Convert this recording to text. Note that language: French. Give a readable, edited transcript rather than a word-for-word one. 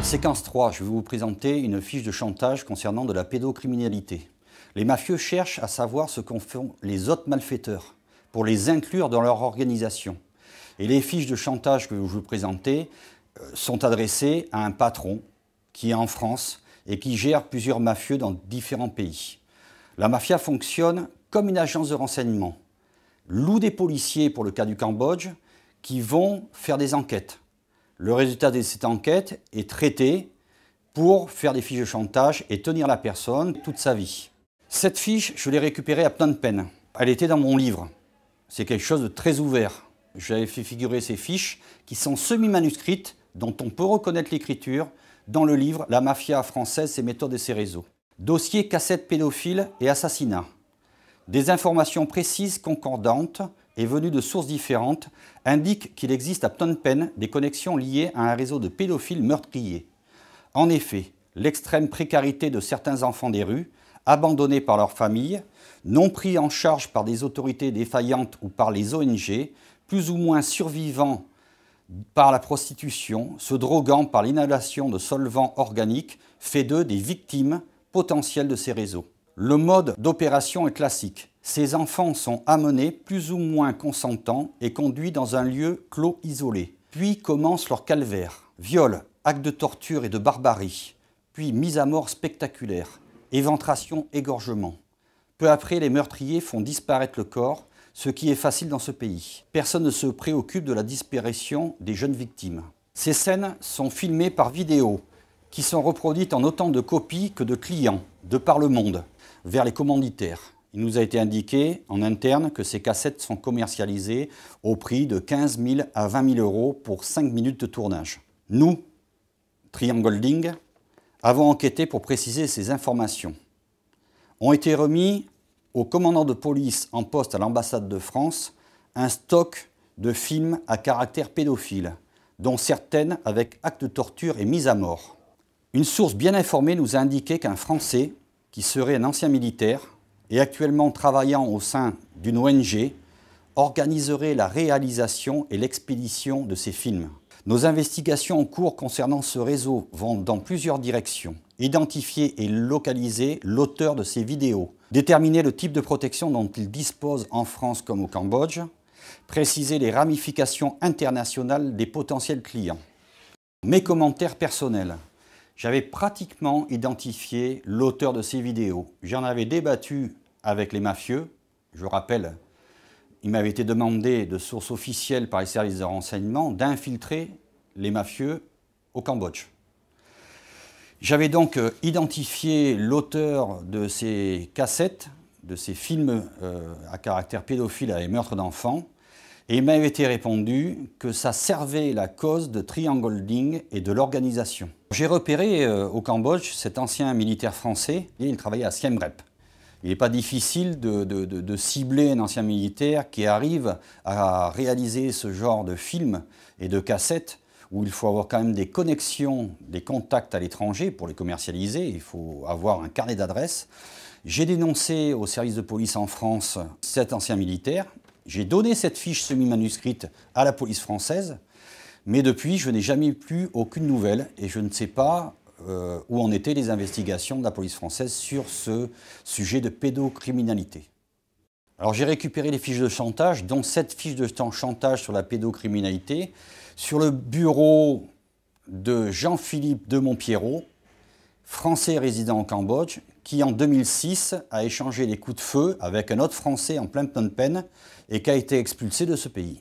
Séquence 3, je vais vous présenter une fiche de chantage concernant de la pédocriminalité. Les mafieux cherchent à savoir ce qu'en font les autres malfaiteurs pour les inclure dans leur organisation. Et les fiches de chantage que je vais vous présenter sont adressées à un patron qui est en France et qui gère plusieurs mafieux dans différents pays. La mafia fonctionne comme une agence de renseignement. Loue des policiers pour le cas du Cambodge qui vont faire des enquêtes. Le résultat de cette enquête est traité pour faire des fiches de chantage et tenir la personne toute sa vie. Cette fiche, je l'ai récupérée à Phnom Penh. Elle était dans mon livre. C'est quelque chose de très ouvert. J'avais fait figurer ces fiches qui sont semi-manuscrites, dont on peut reconnaître l'écriture dans le livre « La mafia française, ses méthodes et ses réseaux ». Dossier cassette pédophile et assassinat. Des informations précises, concordantes et venues de sources différentes indiquent qu'il existe à Phnom Penh des connexions liées à un réseau de pédophiles meurtriers. En effet, l'extrême précarité de certains enfants des rues, abandonnés par leurs familles, non pris en charge par des autorités défaillantes ou par les ONG, plus ou moins survivants par la prostitution, se droguant par l'inhalation de solvants organiques, fait d'eux des victimes potentielles de ces réseaux. Le mode d'opération est classique. Ces enfants sont amenés plus ou moins consentants et conduits dans un lieu clos isolé. Puis commence leur calvaire. Viol, actes de torture et de barbarie, puis mise à mort spectaculaire, éventration, égorgement. Peu après, les meurtriers font disparaître le corps, ce qui est facile dans ce pays. Personne ne se préoccupe de la disparition des jeunes victimes. Ces scènes sont filmées par vidéo, qui sont reproduites en autant de copies que de clients, de par le monde, vers les commanditaires. Il nous a été indiqué en interne que ces cassettes sont commercialisées au prix de 15 000 à 20 000 euros pour 5 minutes de tournage. Nous, Triangle, avons enquêté pour préciser ces informations. Ont été remis au commandant de police en poste à l'ambassade de France un stock de films à caractère pédophile, dont certaines avec actes de torture et mise à mort. Une source bien informée nous a indiqué qu'un Français, qui serait un ancien militaire et actuellement travaillant au sein d'une ONG, organiserait la réalisation et l'expédition de ces films. Nos investigations en cours concernant ce réseau vont dans plusieurs directions. Identifier et localiser l'auteur de ces vidéos, déterminer le type de protection dont il dispose en France comme au Cambodge, préciser les ramifications internationales des potentiels clients. Mes commentaires personnels. J'avais pratiquement identifié l'auteur de ces vidéos. J'en avais débattu avec les mafieux. Je rappelle, il m'avait été demandé de sources officielles par les services de renseignement d'infiltrer les mafieux au Cambodge. J'avais donc identifié l'auteur de ces cassettes, de ces films à caractère pédophile avec meurtre d'enfants, et il m'avait été répondu que ça servait la cause de Triangle et de l'organisation. J'ai repéré au Cambodge cet ancien militaire français, et il travaillait à Siem Reap. Il n'est pas difficile de cibler un ancien militaire qui arrive à réaliser ce genre de films et de cassettes où il faut avoir quand même des connexions, des contacts à l'étranger pour les commercialiser, il faut avoir un carnet d'adresses. J'ai dénoncé au service de police en France cet ancien militaire, j'ai donné cette fiche semi-manuscrite à la police française, mais depuis je n'ai jamais plus aucune nouvelle et je ne sais pas où en étaient les investigations de la police française sur ce sujet de pédocriminalité. Alors j'ai récupéré les fiches de chantage, dont cette fiche de chantage sur la pédocriminalité, sur le bureau de Jean-Philippe de Montpierrot, Français résident au Cambodge, qui en 2006 a échangé les coups de feu avec un autre Français en plein Phnom Penh et qui a été expulsé de ce pays.